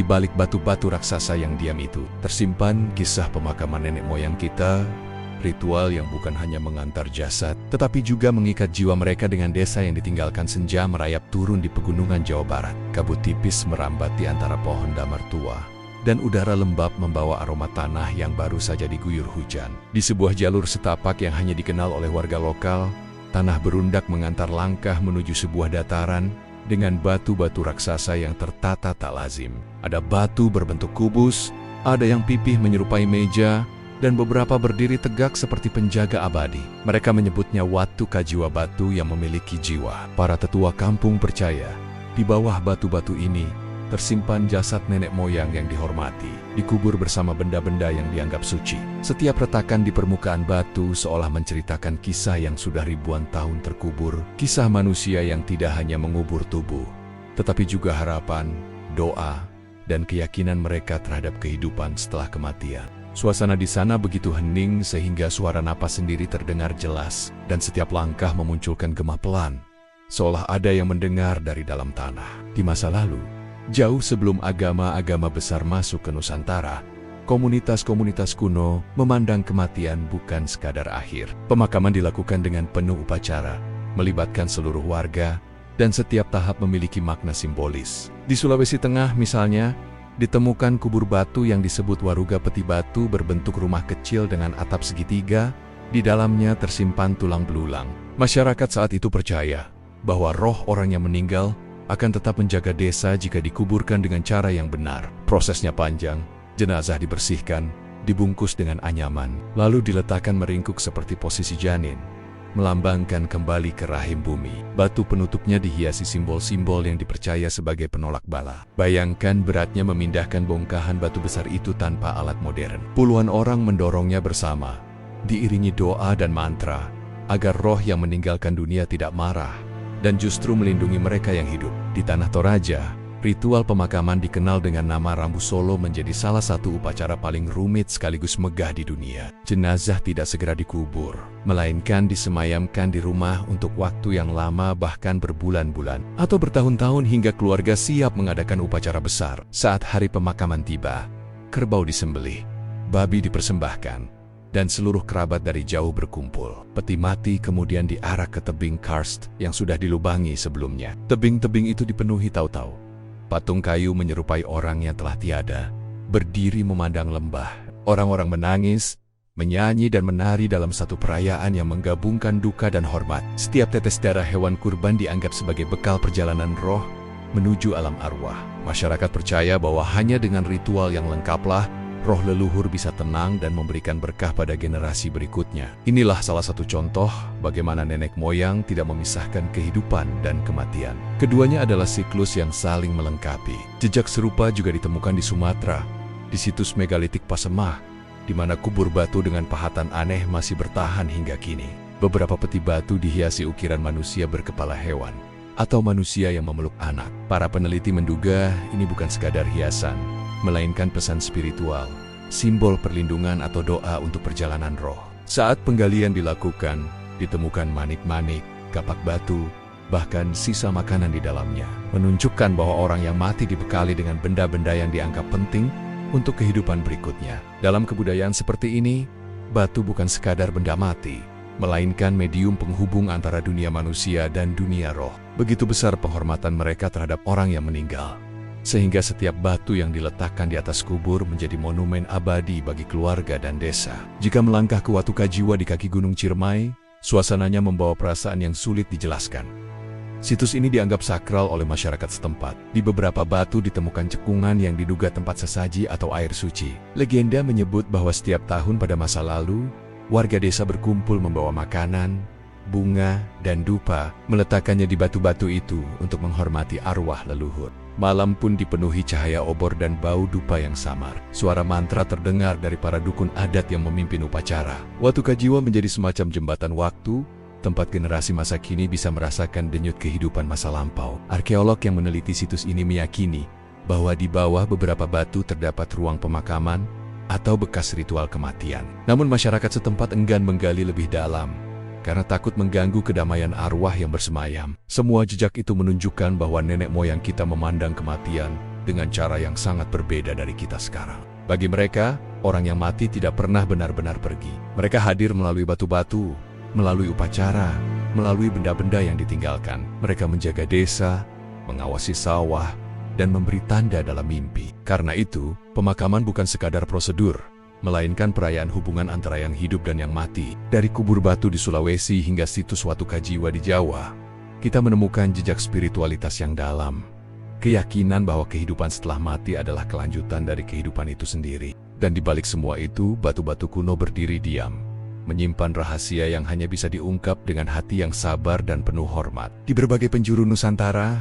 Di balik batu-batu raksasa yang diam itu, tersimpan kisah pemakaman nenek moyang kita, ritual yang bukan hanya mengantar jasad, tetapi juga mengikat jiwa mereka dengan desa yang ditinggalkan senja merayap turun di pegunungan Jawa Barat. Kabut tipis merambat di antara pohon damar tua, dan udara lembab membawa aroma tanah yang baru saja diguyur hujan. Di sebuah jalur setapak yang hanya dikenal oleh warga lokal, tanah berundak mengantar langkah menuju sebuah dataran dengan batu-batu raksasa yang tertata tak lazim. Ada batu berbentuk kubus, ada yang pipih menyerupai meja, dan beberapa berdiri tegak seperti penjaga abadi. Mereka menyebutnya Watu Kajiwa, batu yang memiliki jiwa. Para tetua kampung percaya, di bawah batu-batu ini tersimpan jasad nenek moyang yang dihormati, dikubur bersama benda-benda yang dianggap suci. Setiap retakan di permukaan batu seolah menceritakan kisah yang sudah ribuan tahun terkubur, kisah manusia yang tidak hanya mengubur tubuh, tetapi juga harapan, doa, dan keyakinan mereka terhadap kehidupan setelah kematian. Suasana di sana begitu hening sehingga suara napas sendiri terdengar jelas, dan setiap langkah memunculkan gema pelan, seolah ada yang mendengar dari dalam tanah. Di masa lalu, jauh sebelum agama-agama besar masuk ke Nusantara, komunitas-komunitas kuno memandang kematian bukan sekadar akhir. Pemakaman dilakukan dengan penuh upacara, melibatkan seluruh warga, dan setiap tahap memiliki makna simbolis. Di Sulawesi Tengah misalnya, ditemukan kubur batu yang disebut Waruga Peti Batu berbentuk rumah kecil dengan atap segitiga, di dalamnya tersimpan tulang belulang. Masyarakat saat itu percaya bahwa roh orang yang meninggal akan tetap menjaga desa jika dikuburkan dengan cara yang benar. Prosesnya panjang, jenazah dibersihkan, dibungkus dengan anyaman, lalu diletakkan meringkuk seperti posisi janin, melambangkan kembali ke rahim bumi. Batu penutupnya dihiasi simbol-simbol yang dipercaya sebagai penolak bala. Bayangkan beratnya memindahkan bongkahan batu besar itu tanpa alat modern. Puluhan orang mendorongnya bersama, diiringi doa dan mantra, agar roh yang meninggalkan dunia tidak marah, dan justru melindungi mereka yang hidup. Di Tanah Toraja, ritual pemakaman dikenal dengan nama Rambu Solo menjadi salah satu upacara paling rumit sekaligus megah di dunia. Jenazah tidak segera dikubur, melainkan disemayamkan di rumah untuk waktu yang lama, bahkan berbulan-bulan atau bertahun-tahun, hingga keluarga siap mengadakan upacara besar. Saat hari pemakaman tiba, kerbau disembelih, babi dipersembahkan, dan seluruh kerabat dari jauh berkumpul. Peti mati kemudian diarak ke tebing karst yang sudah dilubangi sebelumnya. Tebing-tebing itu dipenuhi tahu-tahu patung kayu menyerupai orang yang telah tiada, berdiri memandang lembah. Orang-orang menangis, menyanyi dan menari dalam satu perayaan yang menggabungkan duka dan hormat. Setiap tetes darah hewan kurban dianggap sebagai bekal perjalanan roh menuju alam arwah. Masyarakat percaya bahwa hanya dengan ritual yang lengkaplah roh leluhur bisa tenang dan memberikan berkah pada generasi berikutnya. Inilah salah satu contoh bagaimana nenek moyang tidak memisahkan kehidupan dan kematian. Keduanya adalah siklus yang saling melengkapi. Jejak serupa juga ditemukan di Sumatera, di situs megalitik Pasemah, di mana kubur batu dengan pahatan aneh masih bertahan hingga kini. Beberapa peti batu dihiasi ukiran manusia berkepala hewan, atau manusia yang memeluk anak. Para peneliti menduga ini bukan sekadar hiasan, melainkan pesan spiritual, simbol perlindungan atau doa untuk perjalanan roh. Saat penggalian dilakukan, ditemukan manik-manik, kapak batu, bahkan sisa makanan di dalamnya, menunjukkan bahwa orang yang mati dibekali dengan benda-benda yang dianggap penting untuk kehidupan berikutnya. Dalam kebudayaan seperti ini, batu bukan sekadar benda mati, melainkan medium penghubung antara dunia manusia dan dunia roh. Begitu besar penghormatan mereka terhadap orang yang meninggal, sehingga setiap batu yang diletakkan di atas kubur menjadi monumen abadi bagi keluarga dan desa. Jika melangkah ke Watu Kajiwa di kaki Gunung Ciremai, suasananya membawa perasaan yang sulit dijelaskan. Situs ini dianggap sakral oleh masyarakat setempat. Di beberapa batu ditemukan cekungan yang diduga tempat sesaji atau air suci. Legenda menyebut bahwa setiap tahun pada masa lalu, warga desa berkumpul membawa makanan, bunga, dan dupa, meletakkannya di batu-batu itu untuk menghormati arwah leluhur. Malam pun dipenuhi cahaya obor dan bau dupa yang samar. Suara mantra terdengar dari para dukun adat yang memimpin upacara. Watu Kajiwa menjadi semacam jembatan waktu, tempat generasi masa kini bisa merasakan denyut kehidupan masa lampau. Arkeolog yang meneliti situs ini meyakini bahwa di bawah beberapa batu terdapat ruang pemakaman atau bekas ritual kematian. Namun masyarakat setempat enggan menggali lebih dalam, karena takut mengganggu kedamaian arwah yang bersemayam. Semua jejak itu menunjukkan bahwa nenek moyang kita memandang kematian dengan cara yang sangat berbeda dari kita sekarang. Bagi mereka, orang yang mati tidak pernah benar-benar pergi. Mereka hadir melalui batu-batu, melalui upacara, melalui benda-benda yang ditinggalkan. Mereka menjaga desa, mengawasi sawah, dan memberi tanda dalam mimpi. Karena itu, pemakaman bukan sekadar prosedur, melainkan perayaan hubungan antara yang hidup dan yang mati. Dari kubur batu di Sulawesi hingga situs Watuka Jiwa di Jawa, kita menemukan jejak spiritualitas yang dalam. Keyakinan bahwa kehidupan setelah mati adalah kelanjutan dari kehidupan itu sendiri. Dan di balik semua itu, batu-batu kuno berdiri diam, menyimpan rahasia yang hanya bisa diungkap dengan hati yang sabar dan penuh hormat. Di berbagai penjuru Nusantara,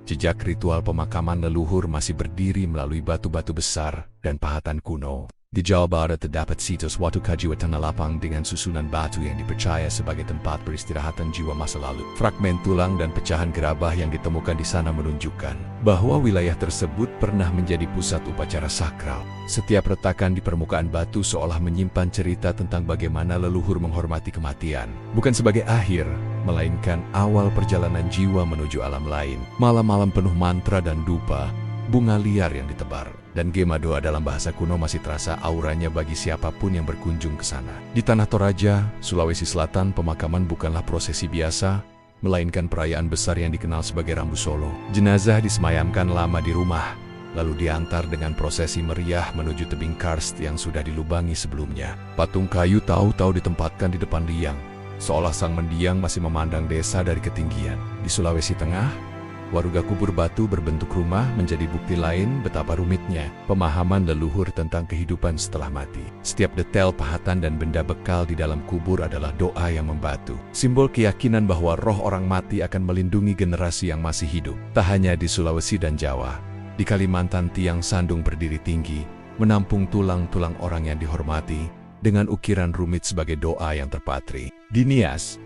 jejak ritual pemakaman leluhur masih berdiri melalui batu-batu besar dan pahatan kuno. Di Jawa Barat terdapat situs Watuka Jiwa Tanah Lapang dengan susunan batu yang dipercaya sebagai tempat peristirahatan jiwa masa lalu. Fragmen tulang dan pecahan gerabah yang ditemukan di sana menunjukkan bahwa wilayah tersebut pernah menjadi pusat upacara sakral. Setiap retakan di permukaan batu seolah menyimpan cerita tentang bagaimana leluhur menghormati kematian, bukan sebagai akhir, melainkan awal perjalanan jiwa menuju alam lain. Malam-malam penuh mantra dan dupa, bunga liar yang ditebar, dan gema doa dalam bahasa kuno masih terasa auranya bagi siapapun yang berkunjung ke sana. Di Tanah Toraja, Sulawesi Selatan, pemakaman bukanlah prosesi biasa, melainkan perayaan besar yang dikenal sebagai Rambu Solo. Jenazah disemayamkan lama di rumah, lalu diantar dengan prosesi meriah menuju tebing karst yang sudah dilubangi sebelumnya. Patung kayu tahu-tahu ditempatkan di depan liang, seolah sang mendiang masih memandang desa dari ketinggian. Di Sulawesi Tengah, waruga kubur batu berbentuk rumah menjadi bukti lain betapa rumitnya pemahaman leluhur tentang kehidupan setelah mati. Setiap detail pahatan dan benda bekal di dalam kubur adalah doa yang membatu, simbol keyakinan bahwa roh orang mati akan melindungi generasi yang masih hidup. Tak hanya di Sulawesi dan Jawa, di Kalimantan tiang sandung berdiri tinggi, menampung tulang-tulang orang yang dihormati, dengan ukiran rumit sebagai doa yang terpatri. Di Nias,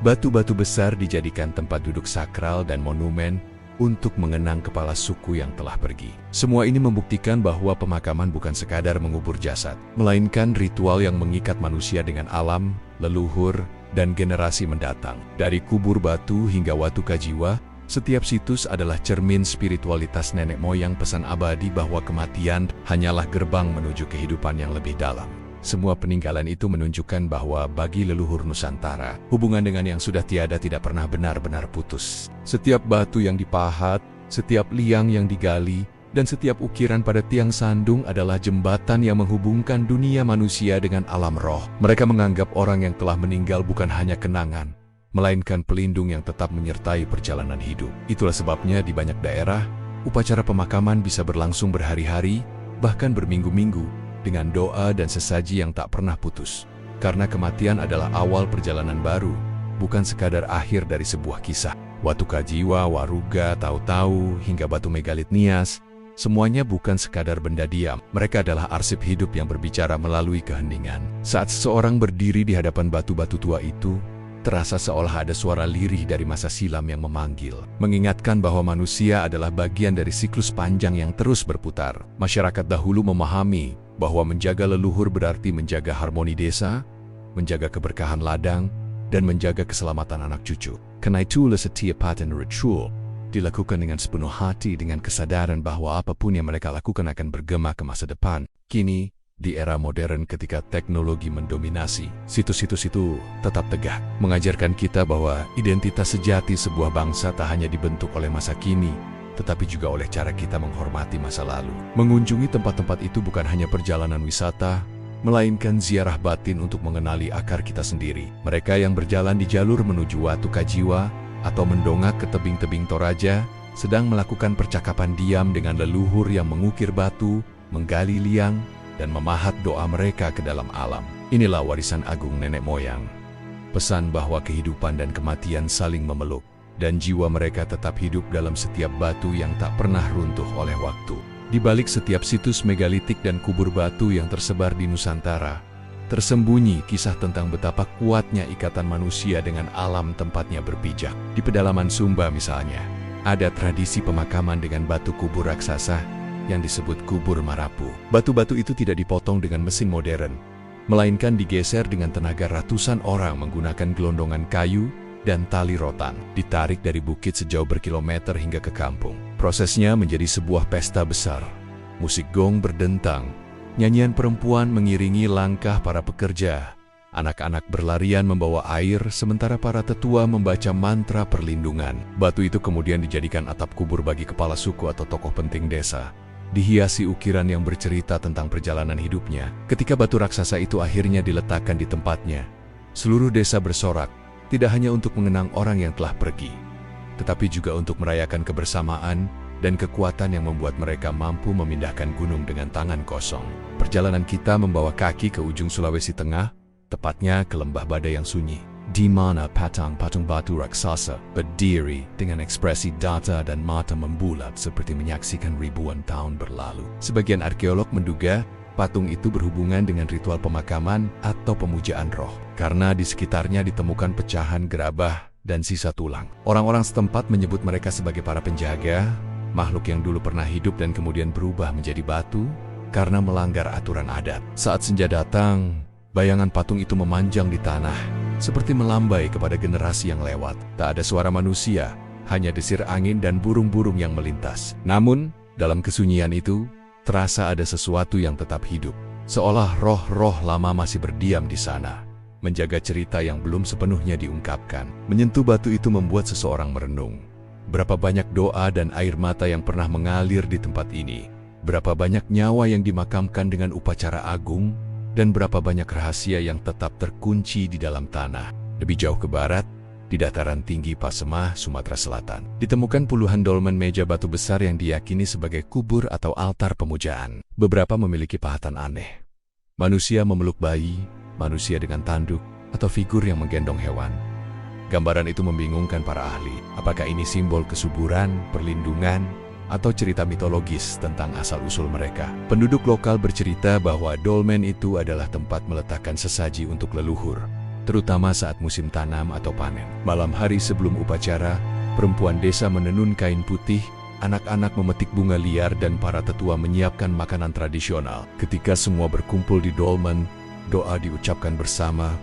batu-batu besar dijadikan tempat duduk sakral dan monumen untuk mengenang kepala suku yang telah pergi. Semua ini membuktikan bahwa pemakaman bukan sekadar mengubur jasad, melainkan ritual yang mengikat manusia dengan alam, leluhur, dan generasi mendatang. Dari kubur batu hingga Watuka Jiwa, setiap situs adalah cermin spiritualitas nenek moyang, pesan abadi bahwa kematian hanyalah gerbang menuju kehidupan yang lebih dalam. Semua peninggalan itu menunjukkan bahwa bagi leluhur Nusantara, hubungan dengan yang sudah tiada tidak pernah benar-benar putus. Setiap batu yang dipahat, setiap liang yang digali, dan setiap ukiran pada tiang sandung adalah jembatan yang menghubungkan dunia manusia dengan alam roh. Mereka menganggap orang yang telah meninggal bukan hanya kenangan, melainkan pelindung yang tetap menyertai perjalanan hidup. Itulah sebabnya di banyak daerah, upacara pemakaman bisa berlangsung berhari-hari, bahkan berminggu-minggu, dengan doa dan sesaji yang tak pernah putus. Karena kematian adalah awal perjalanan baru, bukan sekadar akhir dari sebuah kisah. Watuka Jiwa, Waruga, Tahu-Tahu, hingga batu megalit Nias, semuanya bukan sekadar benda diam. Mereka adalah arsip hidup yang berbicara melalui keheningan. Saat seseorang berdiri di hadapan batu-batu tua itu, terasa seolah ada suara lirih dari masa silam yang memanggil, mengingatkan bahwa manusia adalah bagian dari siklus panjang yang terus berputar. Masyarakat dahulu memahami bahwa menjaga leluhur berarti menjaga harmoni desa, menjaga keberkahan ladang, dan menjaga keselamatan anak cucu. Karena itulah setiap paten ritual dilakukan dengan sepenuh hati, dengan kesadaran bahwa apapun yang mereka lakukan akan bergema ke masa depan. Kini, di era modern ketika teknologi mendominasi, situs-situs itu tetap tegak, mengajarkan kita bahwa identitas sejati sebuah bangsa tak hanya dibentuk oleh masa kini, tetapi juga oleh cara kita menghormati masa lalu. Mengunjungi tempat-tempat itu bukan hanya perjalanan wisata, melainkan ziarah batin untuk mengenali akar kita sendiri. Mereka yang berjalan di jalur menuju Watuka Jiwa atau mendongak ke tebing-tebing Toraja sedang melakukan percakapan diam dengan leluhur yang mengukir batu, menggali liang, dan memahat doa mereka ke dalam alam. Inilah warisan agung nenek moyang. Pesan bahwa kehidupan dan kematian saling memeluk, dan jiwa mereka tetap hidup dalam setiap batu yang tak pernah runtuh oleh waktu. Di balik setiap situs megalitik dan kubur batu yang tersebar di Nusantara, tersembunyi kisah tentang betapa kuatnya ikatan manusia dengan alam tempatnya berpijak. Di pedalaman Sumba misalnya, ada tradisi pemakaman dengan batu kubur raksasa yang disebut kubur Marapu. Batu-batu itu tidak dipotong dengan mesin modern, melainkan digeser dengan tenaga ratusan orang menggunakan gelondongan kayu dan tali rotan, ditarik dari bukit sejauh berkilometer hingga ke kampung. Prosesnya menjadi sebuah pesta besar. Musik gong berdentang, nyanyian perempuan mengiringi langkah para pekerja. Anak-anak berlarian membawa air, sementara para tetua membaca mantra perlindungan. Batu itu kemudian dijadikan atap kubur bagi kepala suku atau tokoh penting desa. Dihiasi ukiran yang bercerita tentang perjalanan hidupnya. Ketika batu raksasa itu akhirnya diletakkan di tempatnya, seluruh desa bersorak, tidak hanya untuk mengenang orang yang telah pergi, tetapi juga untuk merayakan kebersamaan dan kekuatan yang membuat mereka mampu memindahkan gunung dengan tangan kosong. Perjalanan kita membawa kaki ke ujung Sulawesi Tengah, tepatnya ke lembah badai yang sunyi, di mana patung batu raksasa berdiri dengan ekspresi data dan mata membulat seperti menyaksikan ribuan tahun berlalu. Sebagian arkeolog menduga patung itu berhubungan dengan ritual pemakaman atau pemujaan roh, karena di sekitarnya ditemukan pecahan gerabah dan sisa tulang. Orang-orang setempat menyebut mereka sebagai para penjaga, makhluk yang dulu pernah hidup dan kemudian berubah menjadi batu karena melanggar aturan adat. Saat senja datang, bayangan patung itu memanjang di tanah, seperti melambai kepada generasi yang lewat. Tak ada suara manusia, hanya desir angin dan burung-burung yang melintas. Namun, dalam kesunyian itu, terasa ada sesuatu yang tetap hidup, seolah roh-roh lama masih berdiam di sana, menjaga cerita yang belum sepenuhnya diungkapkan. Menyentuh batu itu membuat seseorang merenung. Berapa banyak doa dan air mata yang pernah mengalir di tempat ini, berapa banyak nyawa yang dimakamkan dengan upacara agung, dan berapa banyak rahasia yang tetap terkunci di dalam tanah. Lebih jauh ke barat, di dataran tinggi Pasemah, Sumatera Selatan, ditemukan puluhan dolmen meja batu besar yang diyakini sebagai kubur atau altar pemujaan. Beberapa memiliki pahatan aneh. Manusia memeluk bayi, manusia dengan tanduk, atau figur yang menggendong hewan. Gambaran itu membingungkan para ahli. Apakah ini simbol kesuburan, perlindungan, atau cerita mitologis tentang asal-usul mereka? Penduduk lokal bercerita bahwa dolmen itu adalah tempat meletakkan sesaji untuk leluhur, terutama saat musim tanam atau panen. Malam hari sebelum upacara, perempuan desa menenun kain putih, anak-anak memetik bunga liar, dan para tetua menyiapkan makanan tradisional. Ketika semua berkumpul di dolmen, doa diucapkan bersama,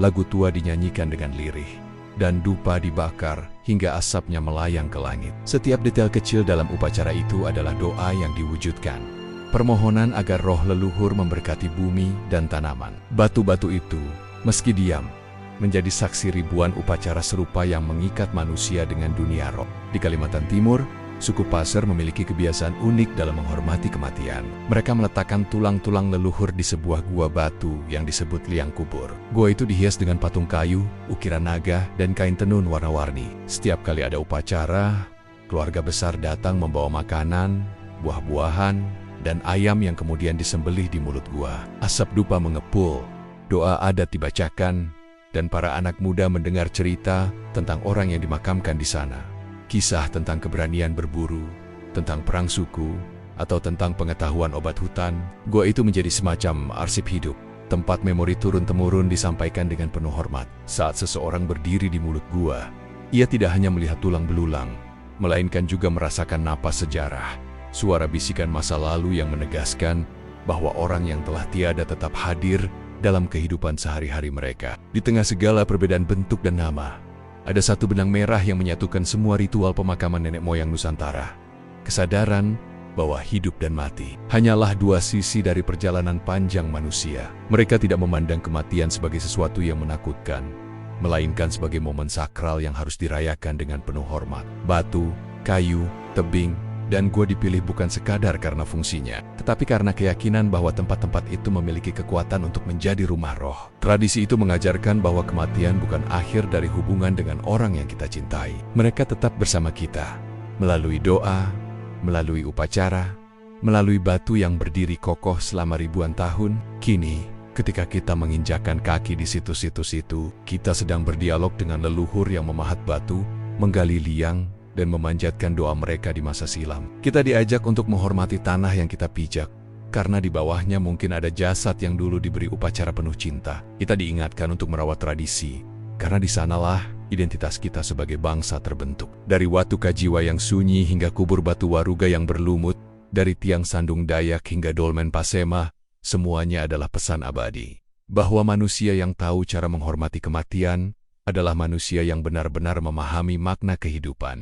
lagu tua dinyanyikan dengan lirih, dan dupa dibakar hingga asapnya melayang ke langit. Setiap detail kecil dalam upacara itu adalah doa yang diwujudkan. Permohonan agar roh leluhur memberkati bumi dan tanaman. Batu-batu itu, meski diam, menjadi saksi ribuan upacara serupa yang mengikat manusia dengan dunia roh. Di Kalimantan Timur, suku Pasir memiliki kebiasaan unik dalam menghormati kematian. Mereka meletakkan tulang-tulang leluhur di sebuah gua batu yang disebut liang kubur. Gua itu dihias dengan patung kayu, ukiran naga, dan kain tenun warna-warni. Setiap kali ada upacara, keluarga besar datang membawa makanan, buah-buahan, dan ayam yang kemudian disembelih di mulut gua. Asap dupa mengepul, doa adat dibacakan, dan para anak muda mendengar cerita tentang orang yang dimakamkan di sana. Kisah tentang keberanian berburu, tentang perang suku, atau tentang pengetahuan obat hutan. Gua itu menjadi semacam arsip hidup, tempat memori turun-temurun disampaikan dengan penuh hormat. Saat seseorang berdiri di mulut gua, ia tidak hanya melihat tulang belulang, melainkan juga merasakan napas sejarah, suara bisikan masa lalu yang menegaskan bahwa orang yang telah tiada tetap hadir dalam kehidupan sehari-hari mereka. Di tengah segala perbedaan bentuk dan nama, ada satu benang merah yang menyatukan semua ritual pemakaman nenek moyang Nusantara. Kesadaran bahwa hidup dan mati hanyalah dua sisi dari perjalanan panjang manusia. Mereka tidak memandang kematian sebagai sesuatu yang menakutkan, melainkan sebagai momen sakral yang harus dirayakan dengan penuh hormat. Batu, kayu, tebing, dan gua dipilih bukan sekadar karena fungsinya, tetapi karena keyakinan bahwa tempat-tempat itu memiliki kekuatan untuk menjadi rumah roh. Tradisi itu mengajarkan bahwa kematian bukan akhir dari hubungan dengan orang yang kita cintai. Mereka tetap bersama kita, melalui doa, melalui upacara, melalui batu yang berdiri kokoh selama ribuan tahun. Kini, ketika kita menginjakkan kaki di situs-situs itu, kita sedang berdialog dengan leluhur yang memahat batu, menggali liang, dan memanjatkan doa mereka di masa silam. Kita diajak untuk menghormati tanah yang kita pijak, karena di bawahnya mungkin ada jasad yang dulu diberi upacara penuh cinta. Kita diingatkan untuk merawat tradisi, karena di sanalah identitas kita sebagai bangsa terbentuk. Dari Watu Kajiwa yang sunyi hingga kubur batu Waruga yang berlumut, dari tiang Sandung Dayak hingga dolmen Pasemah, semuanya adalah pesan abadi, bahwa manusia yang tahu cara menghormati kematian adalah manusia yang benar-benar memahami makna kehidupan.